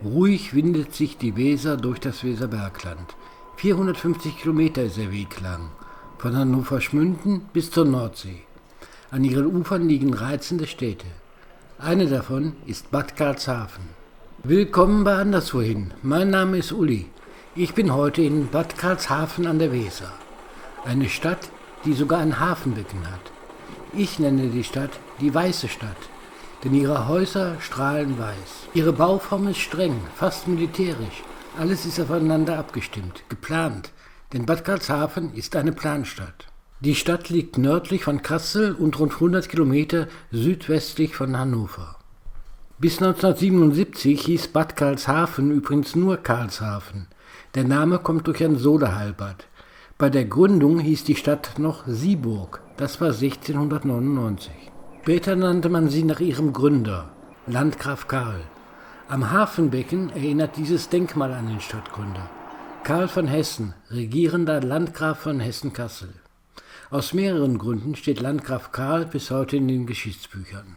Ruhig windet sich die Weser durch das Weserbergland. 450 Kilometer ist der Weg lang, von Hannover-Schmünden bis zur Nordsee. An ihren Ufern liegen reizende Städte. Eine davon ist Bad Karlshafen. Willkommen bei Anderswohin. Mein Name ist Uli. Ich bin heute in Bad Karlshafen an der Weser. Eine Stadt, die sogar ein Hafenbecken hat. Ich nenne die Stadt die Weiße Stadt, denn ihre Häuser strahlen weiß. Ihre Bauform ist streng, fast militärisch. Alles ist aufeinander abgestimmt, geplant, denn Bad Karlshafen ist eine Planstadt. Die Stadt liegt nördlich von Kassel und rund 100 Kilometer südwestlich von Hannover. Bis 1977 hieß Bad Karlshafen übrigens nur Karlshafen. Der Name kommt durch ein Sodahalbad. Bei der Gründung hieß die Stadt noch Sieburg, das war 1699. Später nannte man sie nach ihrem Gründer, Landgraf Karl. Am Hafenbecken erinnert dieses Denkmal an den Stadtgründer. Karl von Hessen, regierender Landgraf von Hessen-Kassel. Aus mehreren Gründen steht Landgraf Karl bis heute in den Geschichtsbüchern.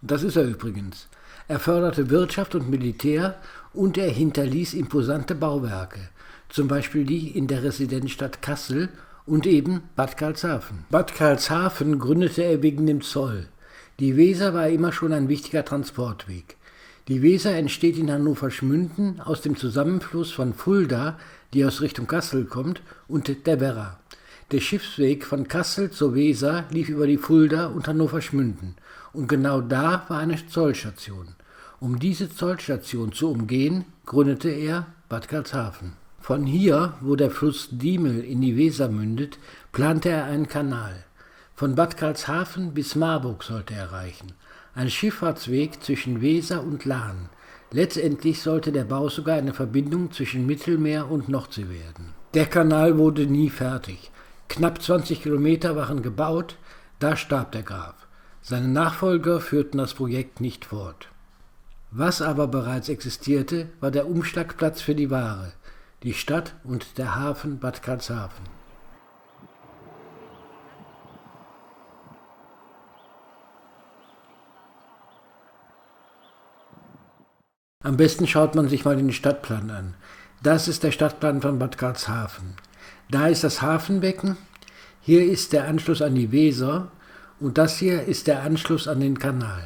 Das ist er übrigens. Er förderte Wirtschaft und Militär und er hinterließ imposante Bauwerke, zum Beispiel die in der Residenzstadt Kassel und eben Bad Karlshafen. Bad Karlshafen gründete er wegen dem Zoll. Die Weser war immer schon ein wichtiger Transportweg. Die Weser entsteht in Hannover-Schmünden aus dem Zusammenfluss von Fulda, die aus Richtung Kassel kommt, und der Werra. Der Schiffsweg von Kassel zur Weser lief über die Fulda und Hannover-Schmünden. Und genau da war eine Zollstation. Um diese Zollstation zu umgehen, gründete er Bad Karlshafen. Von hier, wo der Fluss Diemel in die Weser mündet, plante er einen Kanal. Von Bad Karlshafen bis Marburg sollte er reichen. Ein Schifffahrtsweg zwischen Weser und Lahn. Letztendlich sollte der Bau sogar eine Verbindung zwischen Mittelmeer und Nordsee werden. Der Kanal wurde nie fertig. Knapp 20 Kilometer waren gebaut, da starb der Graf. Seine Nachfolger führten das Projekt nicht fort. Was aber bereits existierte, war der Umschlagplatz für die Ware, die Stadt und der Hafen Bad Karlshafen. Am besten schaut man sich mal den Stadtplan an. Das ist der Stadtplan von Bad Karlshafen. Da ist das Hafenbecken, hier ist der Anschluss an die Weser und das hier ist der Anschluss an den Kanal.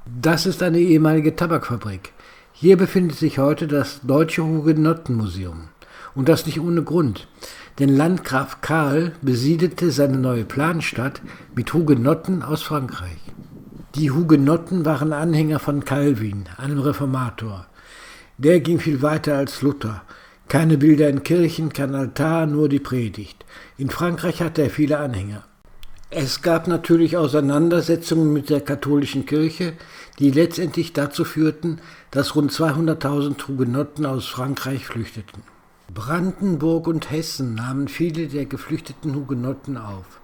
Das ist eine ehemalige Tabakfabrik. Hier befindet sich heute das Deutsche Hugenottenmuseum. Und das nicht ohne Grund, denn Landgraf Karl besiedelte seine neue Planstadt mit Hugenotten aus Frankreich. Die Hugenotten waren Anhänger von Calvin, einem Reformator. Der ging viel weiter als Luther. Keine Bilder in Kirchen, kein Altar, nur die Predigt. In Frankreich hatte er viele Anhänger. Es gab natürlich Auseinandersetzungen mit der katholischen Kirche, die letztendlich dazu führten, dass rund 200.000 Hugenotten aus Frankreich flüchteten. Brandenburg und Hessen nahmen viele der geflüchteten Hugenotten auf.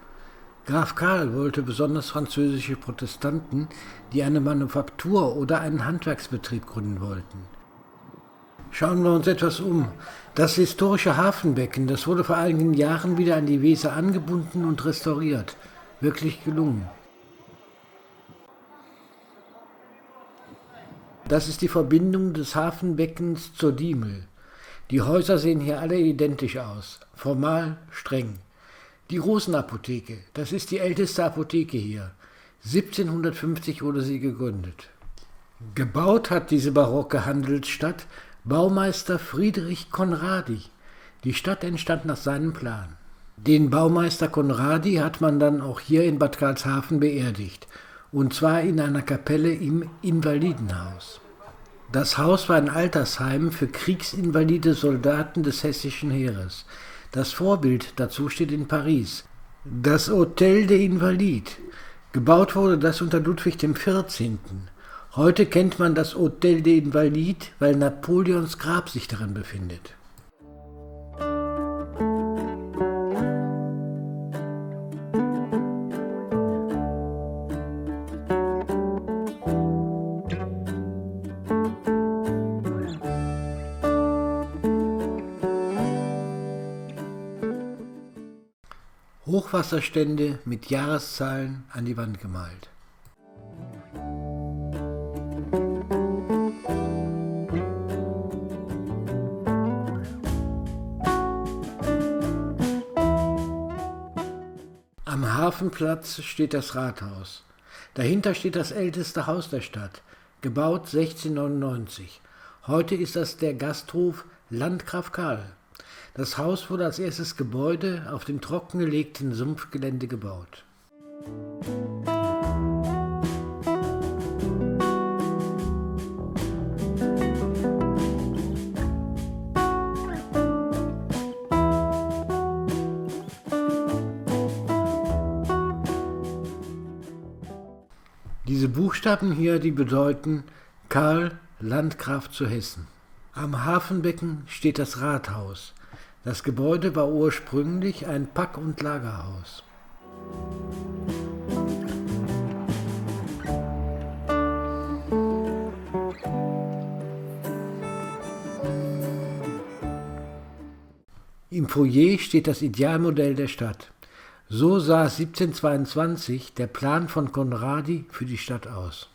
Graf Karl wollte besonders französische Protestanten, die eine Manufaktur oder einen Handwerksbetrieb gründen wollten. Schauen wir uns etwas um. Das historische Hafenbecken, das wurde vor einigen Jahren wieder an die Weser angebunden und restauriert. Wirklich gelungen. Das ist die Verbindung des Hafenbeckens zur Diemel. Die Häuser sehen hier alle identisch aus, formal streng. Die Rosenapotheke, das ist die älteste Apotheke hier. 1750 wurde sie gegründet. Gebaut hat diese barocke Handelsstadt Baumeister Friedrich Conradi. Die Stadt entstand nach seinem Plan. Den Baumeister Conradi hat man dann auch hier in Bad Karlshafen beerdigt, und zwar in einer Kapelle im Invalidenhaus. Das Haus war ein Altersheim für kriegsinvalide Soldaten des hessischen Heeres. Das Vorbild dazu steht in Paris, das Hôtel des Invalides. Gebaut wurde das unter Ludwig XIV. Heute kennt man das Hôtel des Invalides, weil Napoleons Grab sich darin befindet. Hochwasserstände mit Jahreszahlen an die Wand gemalt. Hafenplatz steht das Rathaus. Dahinter steht das älteste Haus der Stadt, gebaut 1699. Heute ist das der Gasthof Landgraf Karl. Das Haus wurde als erstes Gebäude auf dem trockengelegten Sumpfgelände gebaut. Diese Buchstaben hier, die bedeuten Karl, Landgraf zu Hessen. Am Hafenbecken steht das Rathaus. Das Gebäude war ursprünglich ein Pack- und Lagerhaus. Im Foyer steht das Idealmodell der Stadt. So sah 1722 der Plan von Conradi für die Stadt aus.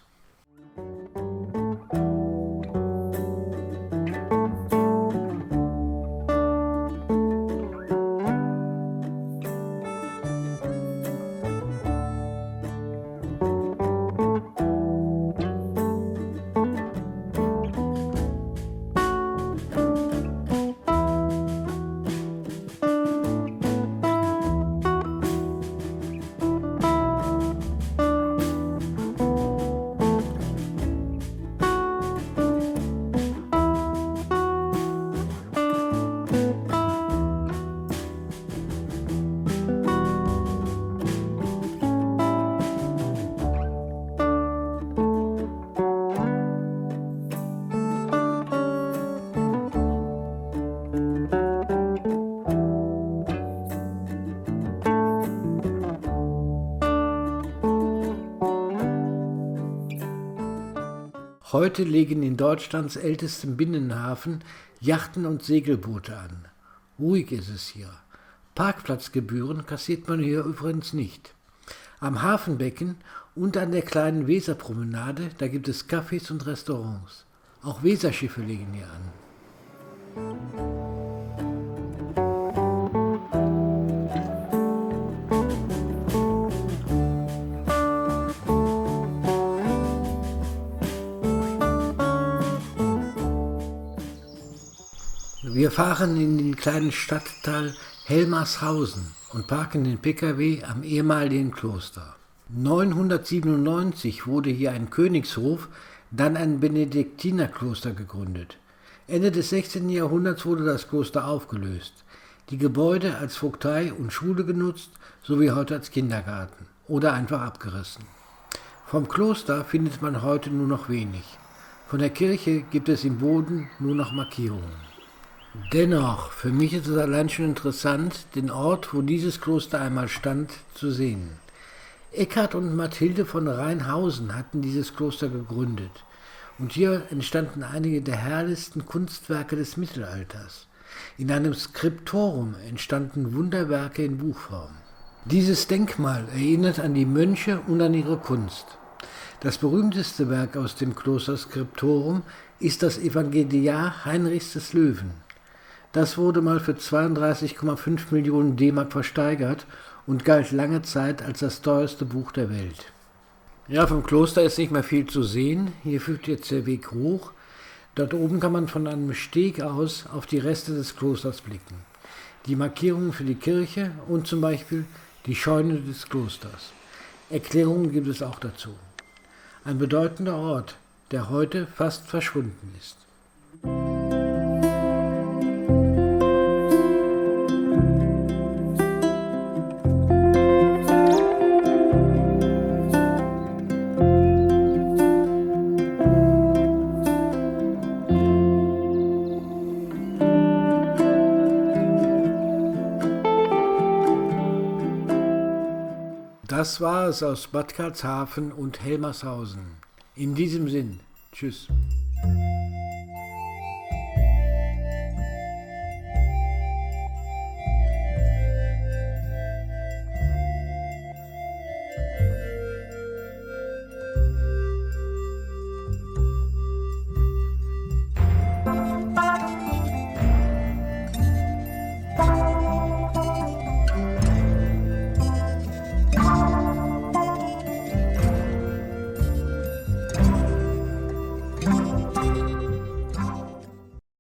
Heute legen in Deutschlands ältestem Binnenhafen Yachten und Segelboote an. Ruhig ist es hier. Parkplatzgebühren kassiert man hier übrigens nicht. Am Hafenbecken und an der kleinen Weserpromenade, da gibt es Cafés und Restaurants. Auch Weserschiffe legen hier an. Wir fahren in den kleinen Stadtteil Helmarshausen und parken den Pkw am ehemaligen Kloster. 997 wurde hier ein Königshof, dann ein Benediktinerkloster gegründet. Ende des 16. Jahrhunderts wurde das Kloster aufgelöst, die Gebäude als Vogtei und Schule genutzt, sowie heute als Kindergarten oder einfach abgerissen. Vom Kloster findet man heute nur noch wenig. Von der Kirche gibt es im Boden nur noch Markierungen. Dennoch, für mich ist es allein schon interessant, den Ort, wo dieses Kloster einmal stand, zu sehen. Eckhard und Mathilde von Rheinhausen hatten dieses Kloster gegründet. Und hier entstanden einige der herrlichsten Kunstwerke des Mittelalters. In einem Skriptorum entstanden Wunderwerke in Buchform. Dieses Denkmal erinnert an die Mönche und an ihre Kunst. Das berühmteste Werk aus dem Klosterskriptorum ist das Evangeliar Heinrichs des Löwen. Das wurde mal für 32,5 Millionen D-Mark versteigert und galt lange Zeit als das teuerste Buch der Welt. Ja, vom Kloster ist nicht mehr viel zu sehen. Hier führt jetzt der Weg hoch. Dort oben kann man von einem Steg aus auf die Reste des Klosters blicken. Die Markierungen für die Kirche und zum Beispiel die Scheune des Klosters. Erklärungen gibt es auch dazu. Ein bedeutender Ort, der heute fast verschwunden ist. Das war es aus Bad Karlshafen und Helmarshausen. In diesem Sinn, tschüss.